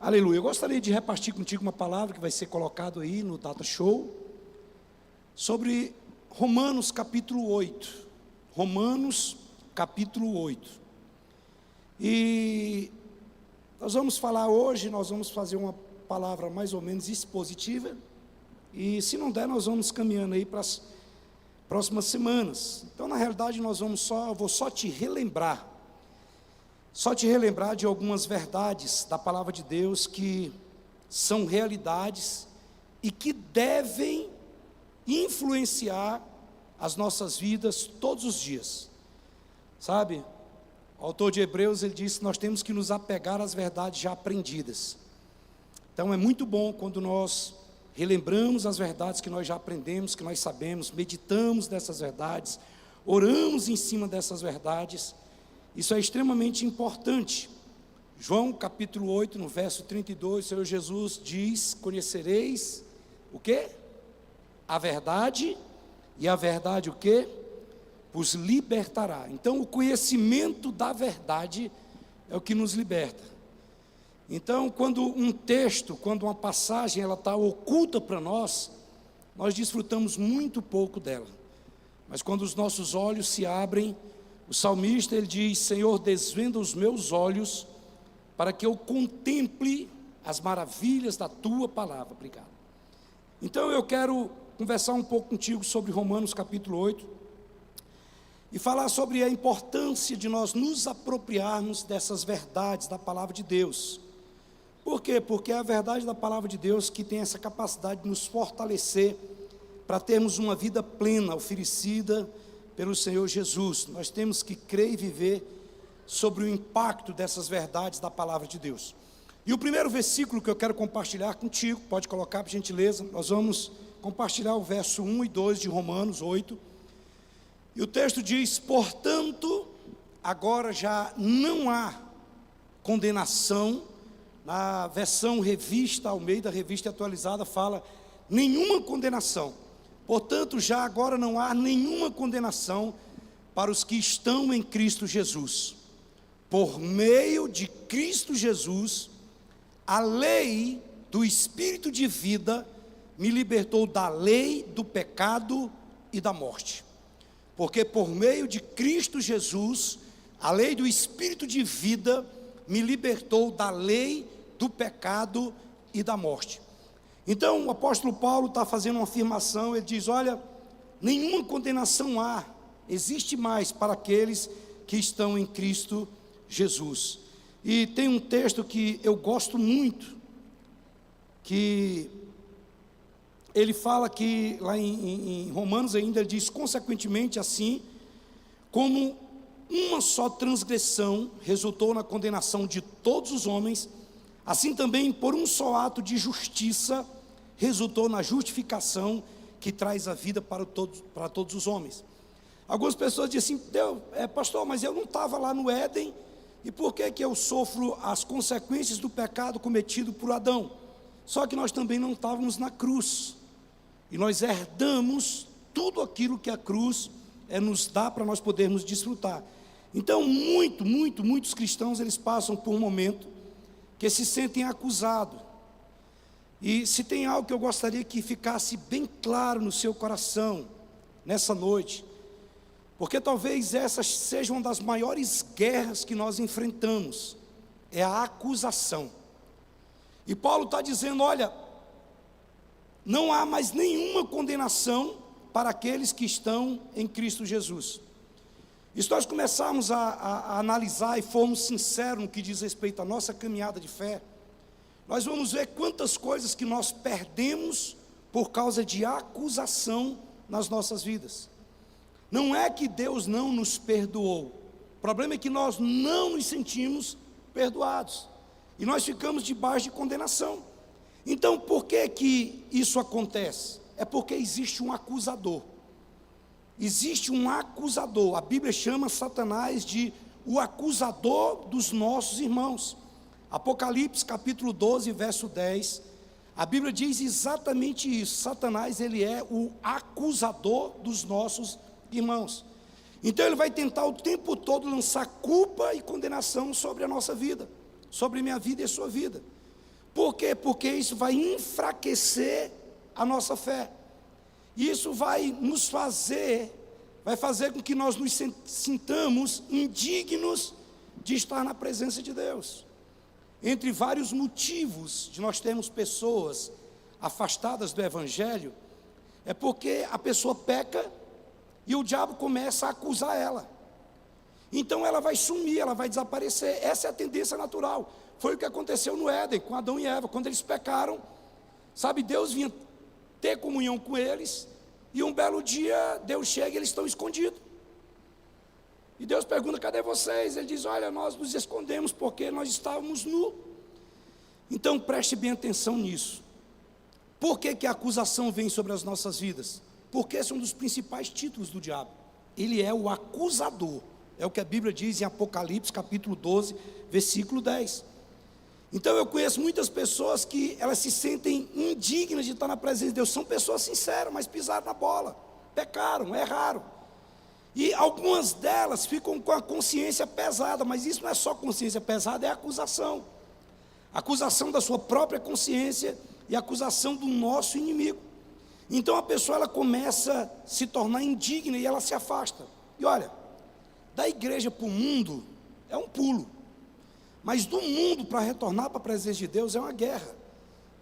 Aleluia. Eu gostaria de repartir contigo uma palavra que vai ser colocado aí no Data Show, sobre Romanos capítulo 8. Romanos capítulo 8. E nós vamos falar hoje, nós vamos fazer uma palavra mais ou menos expositiva, e se não der, nós vamos caminhando aí para as próximas semanas. Então, na realidade, eu vou só te relembrar de algumas verdades da palavra de Deus que são realidades e que devem influenciar as nossas vidas todos os dias. Sabe? O autor de Hebreus, ele disse que nós temos que nos apegar às verdades já aprendidas. Então é muito bom quando nós relembramos as verdades que nós já aprendemos, que nós sabemos, meditamos dessas verdades, oramos em cima dessas verdades. Isso é extremamente importante. João capítulo 8, no verso 32, o Senhor Jesus diz: conhecereis o quê? A verdade, e a verdade o quê? Vos libertará. Então o conhecimento da verdade é o que nos liberta. Então, quando um texto, quando uma passagem ela está oculta para nós desfrutamos muito pouco dela. Mas quando os nossos olhos se abrem, o salmista ele diz: Senhor, desvenda os meus olhos para que eu contemple as maravilhas da tua palavra. Obrigado. Então eu quero conversar um pouco contigo sobre Romanos capítulo 8 e falar sobre a importância de nós nos apropriarmos dessas verdades da palavra de Deus. Por quê? Porque é a verdade da palavra de Deus que tem essa capacidade de nos fortalecer para termos uma vida plena oferecida pelo Senhor Jesus. Nós temos que crer e viver sobre o impacto dessas verdades da palavra de Deus. E o primeiro versículo que eu quero compartilhar contigo, pode colocar por gentileza, nós vamos compartilhar o verso 1 e 2 de Romanos 8. E o texto diz: portanto, agora já não há condenação. Na versão revista Almeida, revista atualizada, fala nenhuma condenação. Portanto, já agora não há nenhuma condenação para os que estão em Cristo Jesus. Por meio de Cristo Jesus, a lei do Espírito de vida me libertou da lei, do pecado e da morte. Porque por meio de Cristo Jesus, a lei do Espírito de vida me libertou da lei, do pecado e da morte. Então o apóstolo Paulo está fazendo uma afirmação. Ele diz: olha, nenhuma condenação existe mais para aqueles que estão em Cristo Jesus. E tem um texto que eu gosto muito, que ele fala que lá em Romanos ainda, ele diz: consequentemente assim, como uma só transgressão resultou na condenação de todos os homens, assim também por um só ato de justiça resultou na justificação que traz a vida para todos os homens. Algumas pessoas dizem assim: pastor, mas eu não estava lá no Éden, e por que eu sofro as consequências do pecado cometido por Adão? Só que nós também não estávamos na cruz, e nós herdamos tudo aquilo que a cruz nos dá para nós podermos desfrutar. Então muitos cristãos, eles passam por um momento que se sentem acusados. E se tem algo que eu gostaria que ficasse bem claro no seu coração nessa noite, porque talvez essas sejam uma das maiores guerras que nós enfrentamos, é a acusação. E Paulo está dizendo: olha, não há mais nenhuma condenação para aqueles que estão em Cristo Jesus. E se nós começarmos a analisar e formos sinceros no que diz respeito à nossa caminhada de fé, nós vamos ver quantas coisas que nós perdemos por causa de acusação nas nossas vidas. Não é que Deus não nos perdoou, o problema é que nós não nos sentimos perdoados, e nós ficamos debaixo de condenação. Então por que isso acontece? É porque existe um acusador. Existe um acusador. A Bíblia chama Satanás de o acusador dos nossos irmãos. Apocalipse capítulo 12, verso 10, a Bíblia diz exatamente isso. Satanás, ele é o acusador dos nossos irmãos. Então ele vai tentar o tempo todo lançar culpa e condenação sobre a nossa vida, sobre minha vida e a sua vida. Por quê? Porque isso vai enfraquecer a nossa fé. Isso vai fazer com que nós nos sintamos indignos de estar na presença de Deus. Entre vários motivos de nós termos pessoas afastadas do Evangelho, é porque a pessoa peca e o diabo começa a acusar ela. Então ela vai sumir, ela vai desaparecer. Essa é a tendência natural. Foi o que aconteceu no Éden, com Adão e Eva. Quando eles pecaram, sabe, Deus vinha ter comunhão com eles, e um belo dia Deus chega e eles estão escondidos. E Deus pergunta: cadê vocês? Ele diz: olha, nós nos escondemos porque nós estávamos nus. Então preste bem atenção nisso. Por que a acusação vem sobre as nossas vidas? Porque esse é um dos principais títulos do diabo. Ele é o acusador. É o que a Bíblia diz em Apocalipse capítulo 12, versículo 10. Então eu conheço muitas pessoas que elas se sentem indignas de estar na presença de Deus. São pessoas sinceras, mas pisaram na bola, pecaram, erraram. E algumas delas ficam com a consciência pesada, mas isso não é só consciência pesada, é acusação. Acusação da sua própria consciência e acusação do nosso inimigo. Então a pessoa ela começa a se tornar indigna e ela se afasta. E olha, da igreja para o mundo é um pulo. Mas do mundo para retornar para a presença de Deus é uma guerra,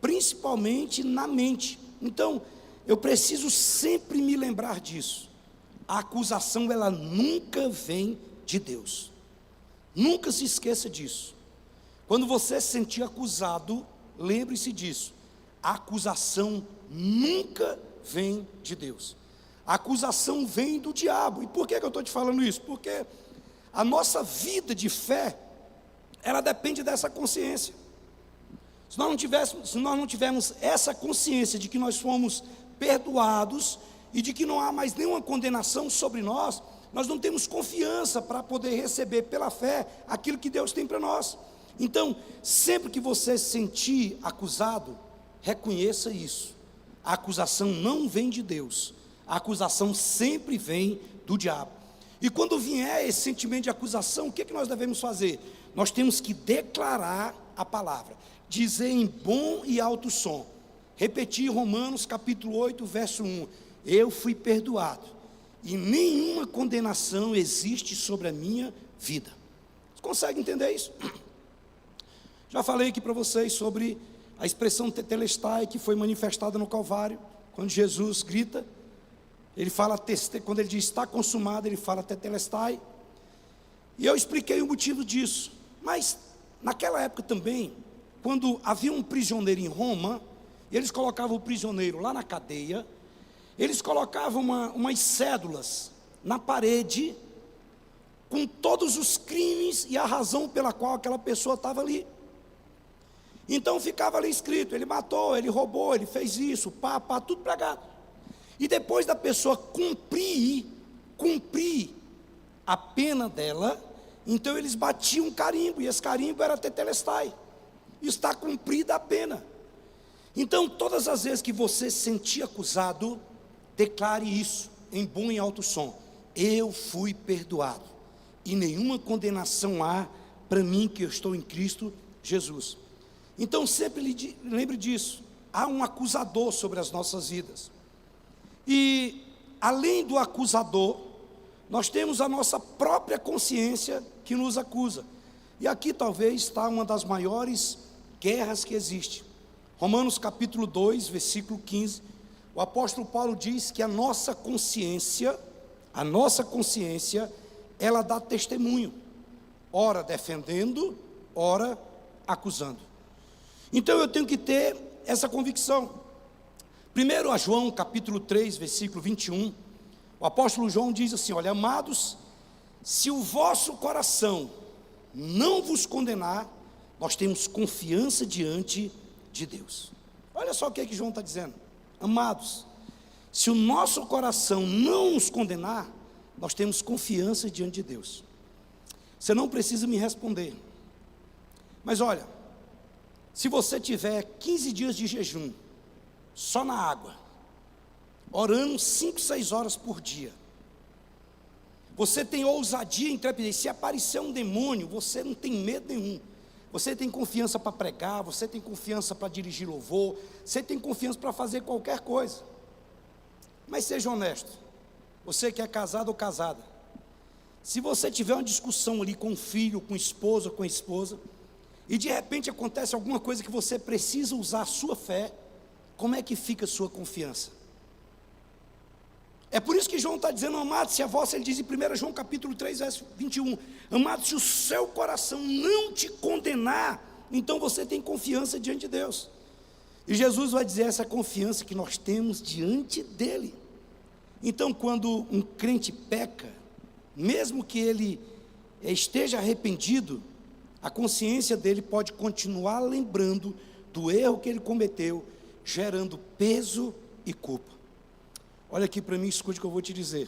principalmente na mente. Então, eu preciso sempre me lembrar disso. A acusação, ela nunca vem de Deus. Nunca se esqueça disso. Quando você se sentir acusado, lembre-se disso. A acusação nunca vem de Deus. A acusação vem do diabo. E por que eu estou te falando isso? Porque a nossa vida de fé, ela depende dessa consciência. Se nós não tivermos essa consciência de que nós fomos perdoados e de que não há mais nenhuma condenação sobre nós, nós não temos confiança para poder receber pela fé aquilo que Deus tem para nós. Então, sempre que você se sentir acusado, reconheça isso. A acusação não vem de Deus. A acusação sempre vem do diabo. E quando vier esse sentimento de acusação, o que nós devemos fazer? Nós temos que declarar a palavra, dizer em bom e alto som, repetir Romanos capítulo 8, verso 1, eu fui perdoado, e nenhuma condenação existe sobre a minha vida. Você consegue entender isso? Já falei aqui para vocês sobre a expressão tetelestai, que foi manifestada no Calvário, quando Jesus grita, ele fala, quando ele diz está consumado, ele fala tetelestai, e eu expliquei o motivo disso. Mas naquela época também, quando havia um prisioneiro em Roma, eles colocavam o prisioneiro lá na cadeia, eles colocavam umas cédulas na parede, com todos os crimes e a razão pela qual aquela pessoa estava ali. Então ficava ali escrito, ele matou, ele roubou, ele fez isso, tudo pregado. E depois da pessoa cumprir a pena dela, então eles batiam um carimbo, e esse carimbo era tetelestai, está cumprida a pena. Então todas as vezes que você se sentir acusado, declare isso em bom e alto som, eu fui perdoado, e nenhuma condenação há para mim que eu estou em Cristo Jesus. Então sempre lembre disso, há um acusador sobre as nossas vidas, e além do acusador, nós temos a nossa própria consciência que nos acusa. E aqui talvez está uma das maiores guerras que existe. Romanos capítulo 2, versículo 15, o apóstolo Paulo diz que a nossa consciência, ela dá testemunho, ora defendendo, ora acusando. Então eu tenho que ter essa convicção. Primeiro a João capítulo 3, versículo 21, o apóstolo João diz assim, olha, amados, se o vosso coração não vos condenar, nós temos confiança diante de Deus. Olha só o que João está dizendo, amados, se o nosso coração não nos condenar, nós temos confiança diante de Deus. Você não precisa me responder, mas olha, se você tiver 15 dias de jejum, só na água, orando 5, 6 horas por dia, você tem ousadia e intrepidez, se aparecer um demônio, você não tem medo nenhum, você tem confiança para pregar, você tem confiança para dirigir louvor, você tem confiança para fazer qualquer coisa. Mas seja honesto, você que é casado ou casada, se você tiver uma discussão ali com o filho, com o esposo ou com a esposa, e de repente acontece alguma coisa que você precisa usar a sua fé, como é que fica a sua confiança? É por isso que João está dizendo, amados, se a vossa, ele diz em 1 João capítulo 3, verso 21, amados, se o seu coração não te condenar, então você tem confiança diante de Deus. E Jesus vai dizer essa confiança que nós temos diante dele. Então, quando um crente peca, mesmo que ele esteja arrependido, a consciência dele pode continuar lembrando do erro que ele cometeu, gerando peso e culpa. Olha aqui para mim, escute o que eu vou te dizer.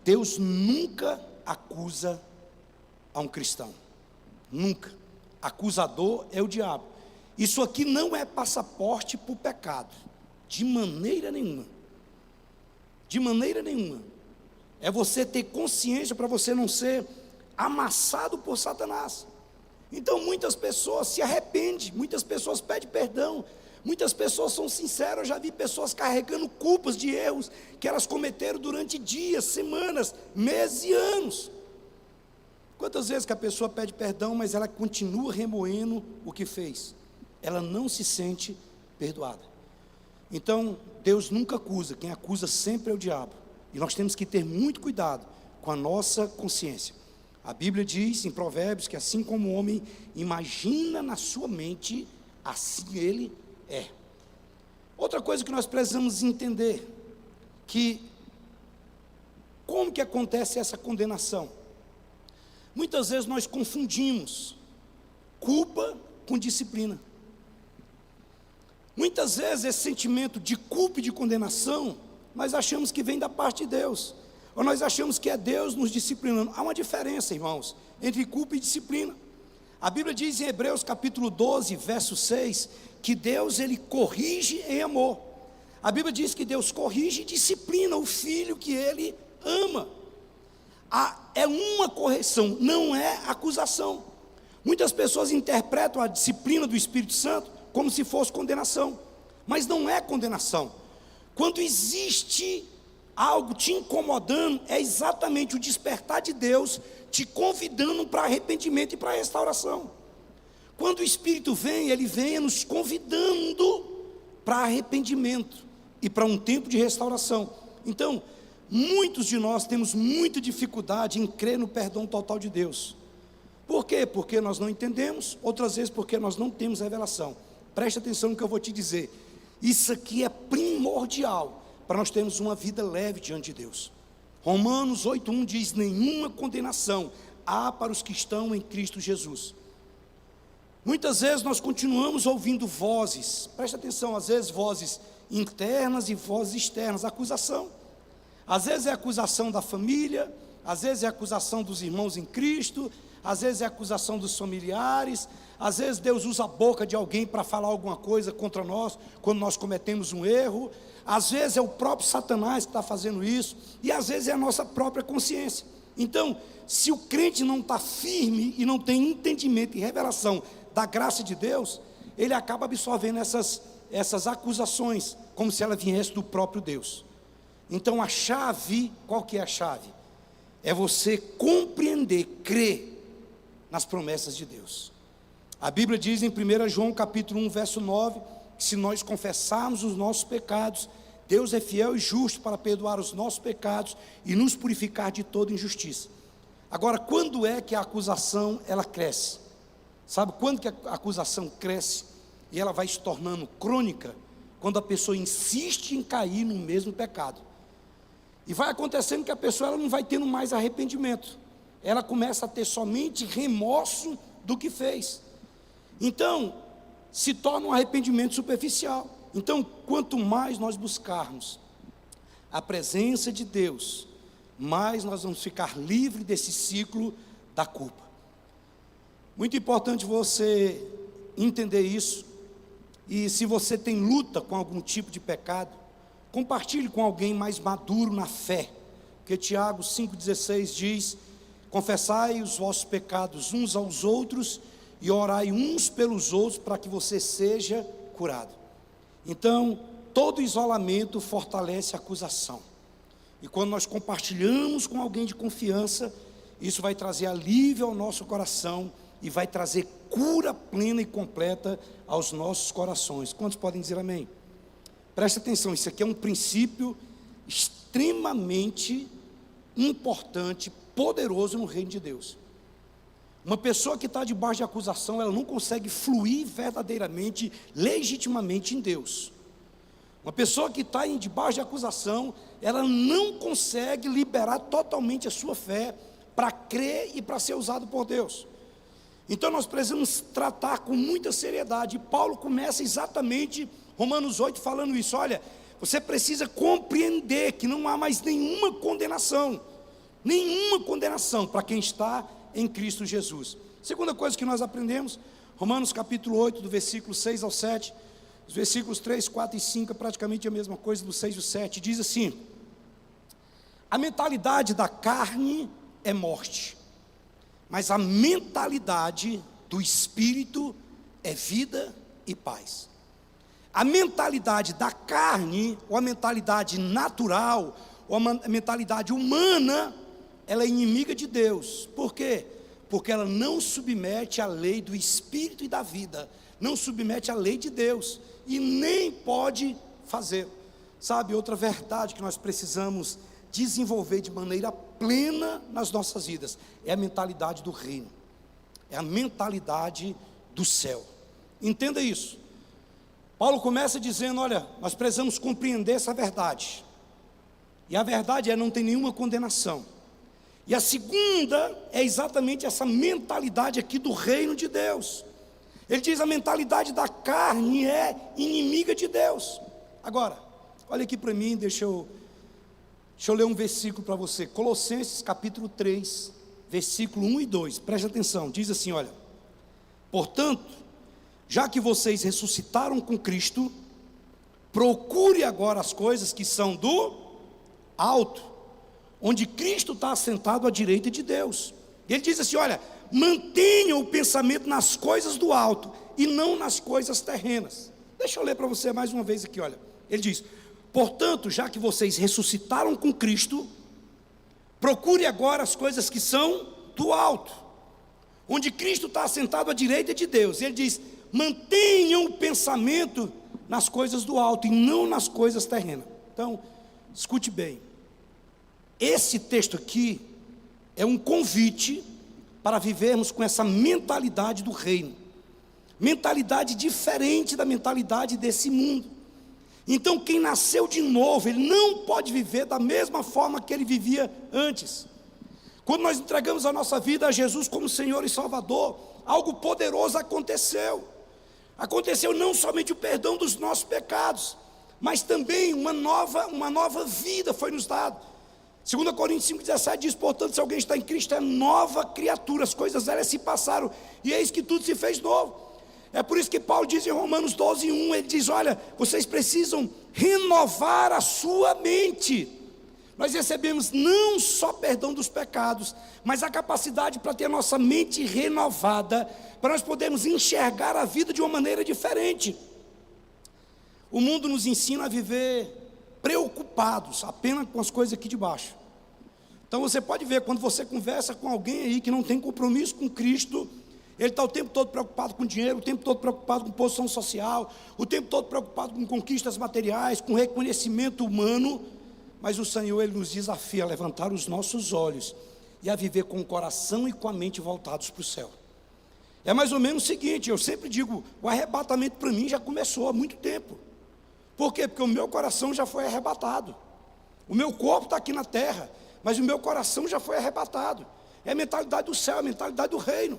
Deus nunca acusa a um cristão. Nunca. Acusador é o diabo. Isso aqui não é passaporte para o pecado. De maneira nenhuma. De maneira nenhuma. É você ter consciência para você não ser amassado por Satanás. Então muitas pessoas se arrependem, muitas pessoas pedem perdão, muitas pessoas são sinceras. Eu já vi pessoas carregando culpas de erros que elas cometeram durante dias, semanas, meses e anos. Quantas vezes que a pessoa pede perdão, mas ela continua remoendo o que fez? Ela não se sente perdoada. Então, Deus nunca acusa, quem acusa sempre é o diabo. E nós temos que ter muito cuidado com a nossa consciência. A Bíblia diz em Provérbios que assim como o homem imagina na sua mente, assim ele é. Outra coisa que nós precisamos entender, que como que acontece essa condenação? Muitas vezes nós confundimos culpa com disciplina. Muitas vezes esse sentimento de culpa e de condenação, nós achamos que vem da parte de Deus, ou nós achamos que é Deus nos disciplinando. Há uma diferença, irmãos, entre culpa e disciplina. A Bíblia diz em Hebreus capítulo 12, verso 6, que Deus, ele corrige em amor. A Bíblia diz que Deus corrige e disciplina o filho que ele ama. É uma correção, não é acusação. Muitas pessoas interpretam a disciplina do Espírito Santo como se fosse condenação, mas não é condenação. Quando existe algo te incomodando, é exatamente o despertar de Deus te convidando para arrependimento e para restauração. Quando o Espírito vem, ele vem nos convidando para arrependimento e para um tempo de restauração. Então, muitos de nós temos muita dificuldade em crer no perdão total de Deus. Por quê? Porque nós não entendemos, outras vezes porque nós não temos revelação. Preste atenção no que eu vou te dizer. Isso aqui é primordial para nós termos uma vida leve diante de Deus. Romanos 8:1 diz: nenhuma condenação há para os que estão em Cristo Jesus. Muitas vezes nós continuamos ouvindo vozes, preste atenção, às vezes vozes internas e vozes externas, acusação. Às vezes é acusação da família, às vezes é acusação dos irmãos em Cristo, às vezes é acusação dos familiares, às vezes Deus usa a boca de alguém para falar alguma coisa contra nós, quando nós cometemos um erro. Às vezes é o próprio Satanás que está fazendo isso, e às vezes é a nossa própria consciência. Então, se o crente não está firme e não tem entendimento e revelação da graça de Deus, ele acaba absorvendo essas acusações, como se ela viesse do próprio Deus. Então a chave, qual que é a chave? É você compreender, crer nas promessas de Deus. A Bíblia diz em 1 João capítulo 1, verso 9, que se nós confessarmos os nossos pecados, Deus é fiel e justo para perdoar os nossos pecados e nos purificar de toda injustiça. Agora, quando é que a acusação ela cresce? Sabe quando que a acusação cresce e ela vai se tornando crônica? Quando a pessoa insiste em cair no mesmo pecado. E vai acontecendo que a pessoa ela não vai tendo mais arrependimento. Ela começa a ter somente remorso do que fez. Então, se torna um arrependimento superficial. Então, quanto mais nós buscarmos a presença de Deus, mais nós vamos ficar livres desse ciclo da culpa. Muito importante você entender isso. E se você tem luta com algum tipo de pecado, compartilhe com alguém mais maduro na fé. Porque Tiago 5,16 diz: confessai os vossos pecados uns aos outros e orai uns pelos outros para que você seja curado. Então, todo isolamento fortalece a acusação. E quando nós compartilhamos com alguém de confiança, isso vai trazer alívio ao nosso coração e vai trazer cura plena e completa aos nossos corações. Quantos podem dizer amém? Preste atenção, isso aqui é um princípio extremamente importante, poderoso no reino de Deus. Uma pessoa que está debaixo de acusação, ela não consegue fluir verdadeiramente, legitimamente em Deus. Uma pessoa que está debaixo de acusação, ela não consegue liberar totalmente a sua fé para crer e para ser usado por Deus. Então nós precisamos tratar com muita seriedade. E Paulo começa exatamente Romanos 8 falando isso. Olha, você precisa compreender que não há mais nenhuma condenação para quem está em Cristo Jesus. Segunda coisa que nós aprendemos, Romanos capítulo 8, do versículo 6 ao 7, os versículos 3, 4 e 5 é praticamente a mesma coisa do 6 e o 7, diz assim: a mentalidade da carne é morte, mas a mentalidade do Espírito é vida e paz. A mentalidade da carne, ou a mentalidade natural, ou a mentalidade humana, ela é inimiga de Deus. Por quê? Porque ela não submete à lei do Espírito e da vida, não submete à lei de Deus, e nem pode fazer. Sabe, outra verdade que nós precisamos desenvolver de maneira plena nas nossas vidas, é a mentalidade do reino, é a mentalidade do céu. Entenda isso. Paulo começa dizendo, olha, nós precisamos compreender essa verdade, e a verdade é, não tem nenhuma condenação. E a segunda é exatamente essa mentalidade aqui do reino de Deus. Ele diz, a mentalidade da carne é inimiga de Deus. Agora, olha aqui para mim, deixa eu ler um versículo para você, Colossenses capítulo 3, versículo 1 e 2, preste atenção, diz assim, olha: portanto, já que vocês ressuscitaram com Cristo, procure agora as coisas que são do alto, onde Cristo está assentado à direita de Deus. Ele diz assim, olha, mantenham o pensamento nas coisas do alto e não nas coisas terrenas. Deixa eu ler para você mais uma vez aqui, olha. Ele diz, portanto, já que vocês ressuscitaram com Cristo, procure agora as coisas que são do alto, onde Cristo está assentado à direita de Deus. Ele diz, mantenham o pensamento nas coisas do alto e não nas coisas terrenas. Então, escute bem, esse texto aqui é um convite para vivermos com essa mentalidade do reino, mentalidade diferente da mentalidade desse mundo. Então quem nasceu de novo, ele não pode viver da mesma forma que ele vivia antes. Quando nós entregamos a nossa vida a Jesus como Senhor e Salvador, algo poderoso aconteceu. Aconteceu não somente o perdão dos nossos pecados, mas também uma nova vida foi nos dada. 2 Coríntios 5,17 diz, portanto, se alguém está em Cristo, é nova criatura, as coisas velhas se passaram, e eis que tudo se fez novo. É por isso que Paulo diz em Romanos 12:1, ele diz, olha, vocês precisam renovar a sua mente. Nós recebemos não só perdão dos pecados, mas a capacidade para ter a nossa mente renovada, para nós podermos enxergar a vida de uma maneira diferente. O mundo nos ensina a viver preocupados apenas com as coisas aqui de baixo. Então você pode ver, quando você conversa com alguém aí que não tem compromisso com Cristo, ele está o tempo todo preocupado com dinheiro, o tempo todo preocupado com posição social, o tempo todo preocupado com conquistas materiais, com reconhecimento humano. Mas o Senhor, Ele nos desafia a levantar os nossos olhos e a viver com o coração e com a mente voltados para o céu. É mais ou menos o seguinte, eu sempre digo, o arrebatamento para mim já começou há muito tempo. Por quê? Porque o meu coração já foi arrebatado. O meu corpo está aqui na terra, mas o meu coração já foi arrebatado. É a mentalidade do céu, é a mentalidade do reino.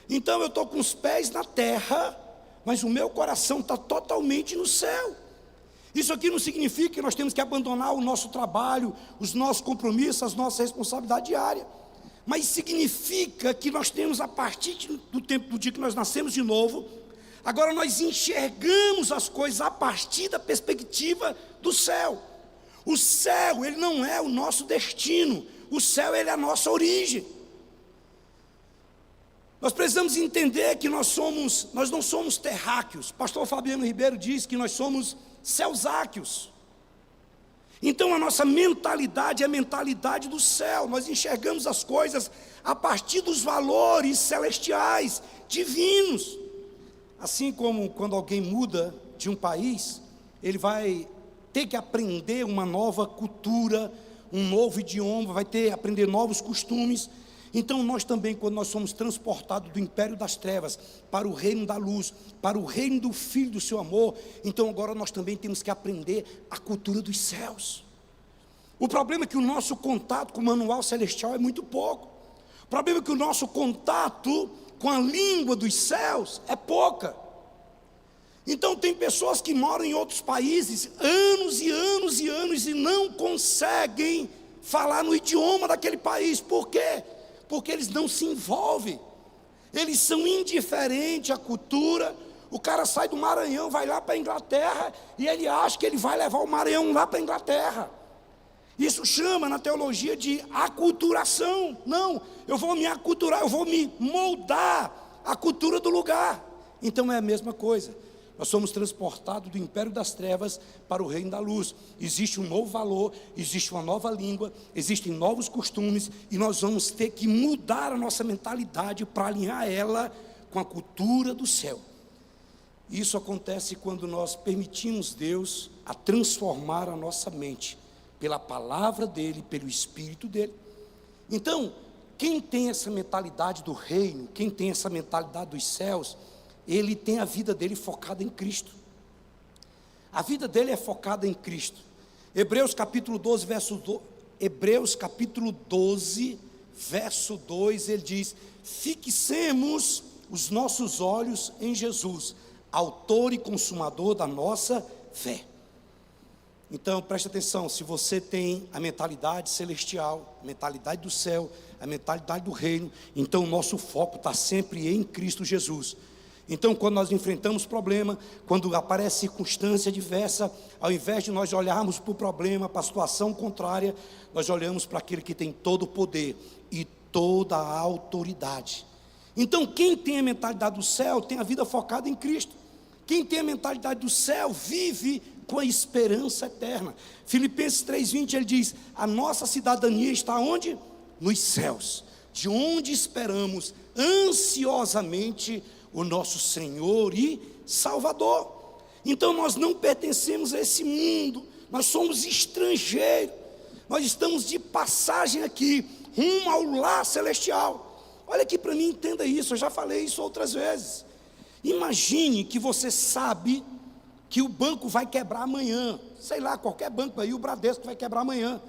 Então eu estou com os pés na terra, mas o meu coração está totalmente no céu. Isso aqui não significa que nós temos que abandonar o nosso trabalho, os nossos compromissos, as nossas responsabilidades diárias. Mas significa que nós temos, a partir do tempo do dia que nós nascemos de novo, agora nós enxergamos as coisas a partir da perspectiva do céu. O céu, ele não é o nosso destino. O céu, ele é a nossa origem. Nós precisamos entender que nós não somos terráqueos. Pastor Fabiano Ribeiro diz que nós somos celsáqueos. Então a nossa mentalidade é a mentalidade do céu. Nós enxergamos as coisas a partir dos valores celestiais, divinos. Assim como quando alguém muda de um país, ele vai ter que aprender uma nova cultura, um novo idioma, vai ter que aprender novos costumes. Então nós também, quando nós somos transportados do império das trevas para o reino da luz, para o reino do Filho do seu amor, então agora nós também temos que aprender a cultura dos céus. O problema é que o nosso contato com o manual celestial é muito pouco. O problema é que o nosso contato com a língua dos céus é pouca. Então tem pessoas que moram em outros países anos e anos e anos e não conseguem falar no idioma daquele país. Por quê? Porque eles não se envolvem, eles são indiferentes à cultura. O cara sai do Maranhão, vai lá para a Inglaterra, e ele acha que ele vai levar o Maranhão lá para a Inglaterra. Isso chama na teologia de aculturação. Não, eu vou me aculturar, eu vou me moldar à cultura do lugar. Então é a mesma coisa. Nós somos transportados do império das trevas para o reino da luz. Existe um novo valor, existe uma nova língua, existem novos costumes, e nós vamos ter que mudar a nossa mentalidade para alinhar ela com a cultura do céu. Isso acontece quando nós permitimos Deus a transformar a nossa mente pela palavra dele, pelo Espírito dele. Então, quem tem essa mentalidade do reino, quem tem essa mentalidade dos céus, ele tem a vida dele focada em Cristo. A vida dele é focada em Cristo. Hebreus capítulo 12, verso 2, ele diz: fixemos os nossos olhos em Jesus, autor e consumador da nossa fé. Então preste atenção, se você tem a mentalidade celestial, a mentalidade do céu, a mentalidade do reino, então o nosso foco está sempre em Cristo Jesus. Então quando nós enfrentamos problema, quando aparece circunstância diversa, ao invés de nós olharmos para o problema, para a situação contrária, nós olhamos para aquele que tem todo o poder e toda a autoridade. Então quem tem a mentalidade do céu, tem a vida focada em Cristo. Quem tem a mentalidade do céu, vive com a esperança eterna. Filipenses 3:20, ele diz: a nossa cidadania está onde? Nos céus, de onde esperamos ansiosamente o nosso Senhor e Salvador. Então nós não pertencemos a esse mundo, nós somos estrangeiros, nós estamos de passagem aqui, rumo ao lar celestial. Olha aqui para mim, entenda isso, eu já falei isso outras vezes. Imagine que você sabe que o banco vai quebrar amanhã, sei lá, qualquer banco aí, o Bradesco vai quebrar amanhã.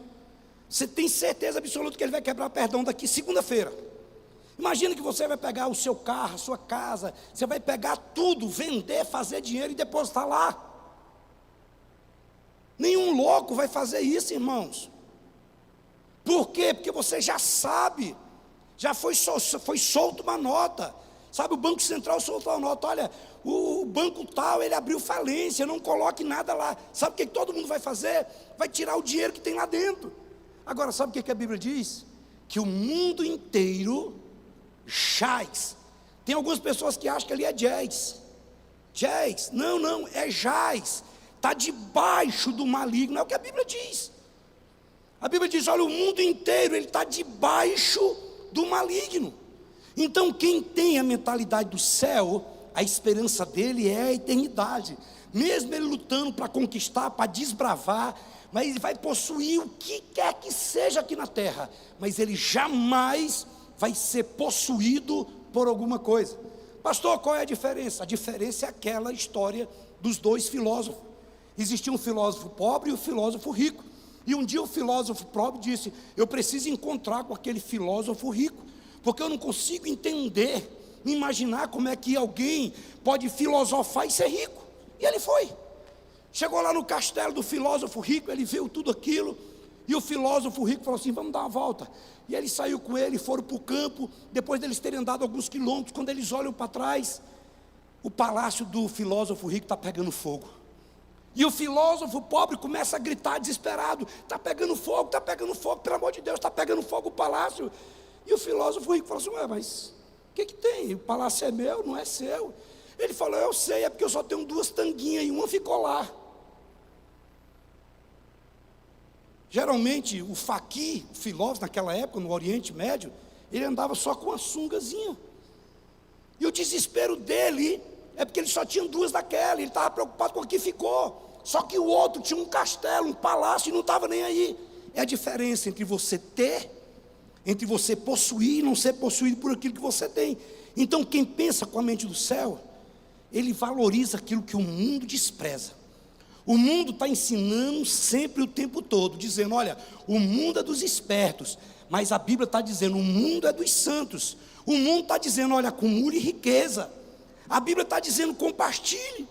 Você tem certeza absoluta que ele vai quebrar, daqui segunda-feira. Imagina que você vai pegar o seu carro, a sua casa, você vai pegar tudo, vender, fazer dinheiro e depositar lá. Nenhum louco vai fazer isso, irmãos. Por quê? Porque você já sabe, já foi solto uma nota. Sabe, o Banco Central soltou uma nota: olha, o banco tal, ele abriu falência, não coloque nada lá. Sabe o que todo mundo vai fazer? Vai tirar o dinheiro que tem lá dentro. Agora, sabe o que a Bíblia diz? Que o mundo inteiro jaz. Tem algumas pessoas que acham que ali é jazz. Não, é jaz. Está debaixo do maligno, é o que a Bíblia diz. A Bíblia diz: olha, o mundo inteiro, ele está debaixo do maligno. Então quem tem a mentalidade do céu, a esperança dele é a eternidade. Mesmo ele lutando para conquistar, para desbravar, mas ele vai possuir o que quer que seja aqui na terra, mas ele jamais vai ser possuído por alguma coisa. Pastor, qual é a diferença? A diferença é aquela história dos dois filósofos. Existia um filósofo pobre e um filósofo rico. E um dia o filósofo pobre disse: eu preciso encontrar com aquele filósofo rico, porque eu não consigo entender, imaginar como é que alguém pode filosofar e ser rico. E ele foi. Chegou lá no castelo do filósofo rico, ele viu tudo aquilo, e o filósofo rico falou assim: vamos dar uma volta. E ele saiu com ele, foram para o campo. Depois deles terem andado alguns quilômetros, quando eles olham para trás, o palácio do filósofo rico está pegando fogo. E o filósofo pobre começa a gritar desesperado: está pegando fogo, pelo amor de Deus, está pegando fogo o palácio. E o filósofo rico falou assim: ué, mas O que tem? O palácio é meu, não é seu. Ele falou: eu sei, é porque eu só tenho 2 tanguinhas e uma ficou lá. Geralmente o faqui, o filósofo naquela época, no Oriente Médio, ele andava só com uma sungazinha. E o desespero dele é porque ele só tinha 2 daquela, ele estava preocupado com o que ficou. Só que o outro tinha um castelo, um palácio, e não estava nem aí. É a diferença entre você ter, entre você possuir e não ser possuído por aquilo que você tem. Então quem pensa com a mente do céu, ele valoriza aquilo que o mundo despreza. O mundo está ensinando sempre o tempo todo, dizendo: olha, o mundo é dos espertos, mas a Bíblia está dizendo: o mundo é dos santos. O mundo está dizendo: olha, acumule riqueza. A Bíblia está dizendo: compartilhe.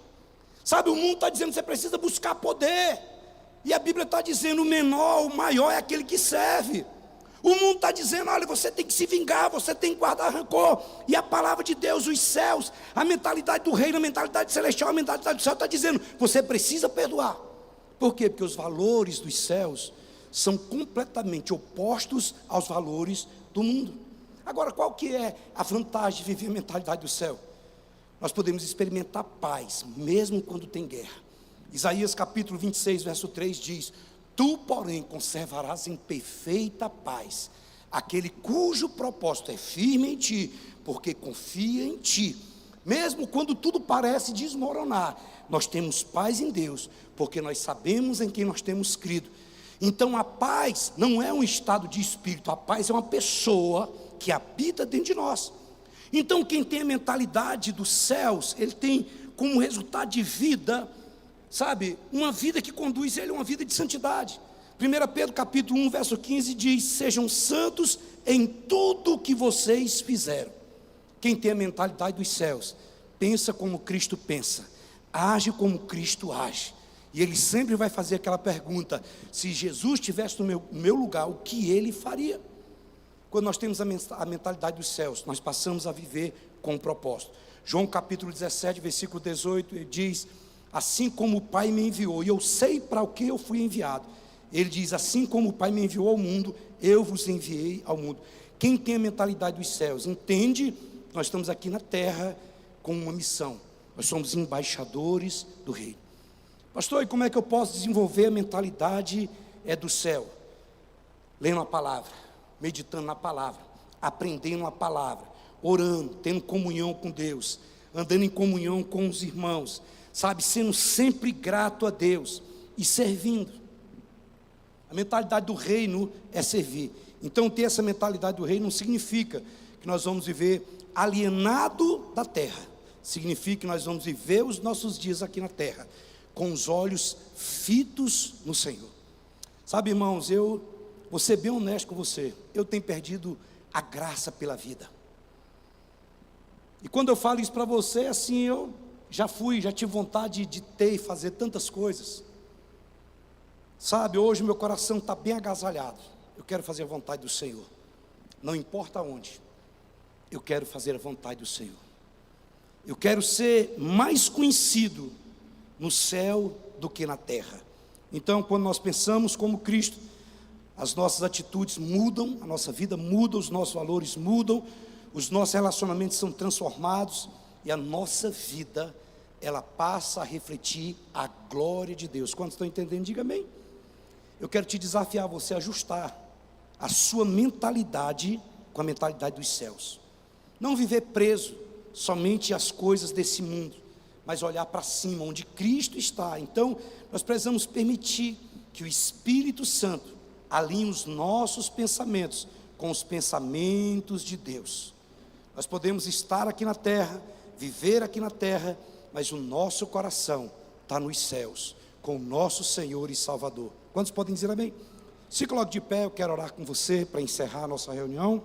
Sabe, o mundo está dizendo: você precisa buscar poder. E a Bíblia está dizendo: o menor, o maior é aquele que serve. O mundo está dizendo: olha, você tem que se vingar, você tem que guardar rancor. E a palavra de Deus, os céus, a mentalidade do reino, a mentalidade celestial, a mentalidade do céu está dizendo: você precisa perdoar. Por quê? Porque os valores dos céus são completamente opostos aos valores do mundo. Agora, qual que é a vantagem de viver a mentalidade do céu? Nós podemos experimentar paz, mesmo quando tem guerra. Isaías capítulo 26, verso 3 diz: tu, porém, conservarás em perfeita paz aquele cujo propósito é firme em ti, porque confia em ti. Mesmo quando tudo parece desmoronar, nós temos paz em Deus, porque nós sabemos em quem nós temos crido. Então a paz não é um estado de espírito, a paz é uma pessoa que habita dentro de nós. Então quem tem a mentalidade dos céus, ele tem como resultado de vida, sabe, uma vida que conduz ele a uma vida de santidade. 1 Pedro capítulo 1, verso 15 diz: sejam santos em tudo o que vocês fizeram. Quem tem a mentalidade dos céus, pensa como Cristo pensa, age como Cristo age. E ele sempre vai fazer aquela pergunta: se Jesus estivesse no meu lugar, o que ele faria? Quando nós temos a mentalidade dos céus, nós passamos a viver com um propósito. João capítulo 17, versículo 18, ele diz: assim como o Pai me enviou, e eu sei para o que eu fui enviado. Ele diz: assim como o Pai me enviou ao mundo, eu vos enviei ao mundo. Quem tem a mentalidade dos céus, entende que nós estamos aqui na terra com uma missão. Nós somos embaixadores do reino. Pastor, e como é que eu posso desenvolver a mentalidade do céu? Lendo a palavra, meditando na palavra, aprendendo a palavra, orando, tendo comunhão com Deus, andando em comunhão com os irmãos, sabe, sendo sempre grato a Deus e servindo. A mentalidade do reino é servir. Então ter essa mentalidade do reino não significa que nós vamos viver alienado da terra. Significa que nós vamos viver os nossos dias aqui na terra com os olhos fitos no Senhor. Sabe, irmãos, eu vou ser bem honesto com você, eu tenho perdido a graça pela vida. E quando eu falo isso para você, assim, eu já tive vontade de ter e fazer tantas coisas. Sabe, hoje meu coração está bem agasalhado. Eu quero fazer a vontade do Senhor. Não importa onde, eu quero fazer a vontade do Senhor. Eu quero ser mais conhecido no céu do que na terra. Então, quando nós pensamos como Cristo, as nossas atitudes mudam, a nossa vida muda, os nossos valores mudam, os nossos relacionamentos são transformados e a nossa vida, ela passa a refletir a glória de Deus. Quantos estão entendendo? Diga amém. Eu quero te desafiar você a ajustar a sua mentalidade com a mentalidade dos céus. Não viver preso somente às coisas desse mundo, mas olhar para cima, onde Cristo está. Então, nós precisamos permitir que o Espírito Santo alinhe os nossos pensamentos com os pensamentos de Deus. Nós podemos estar aqui na terra, viver aqui na terra, mas o nosso coração está nos céus, com o nosso Senhor e Salvador. Quantos podem dizer amém? Se coloque de pé, eu quero orar com você para encerrar a nossa reunião.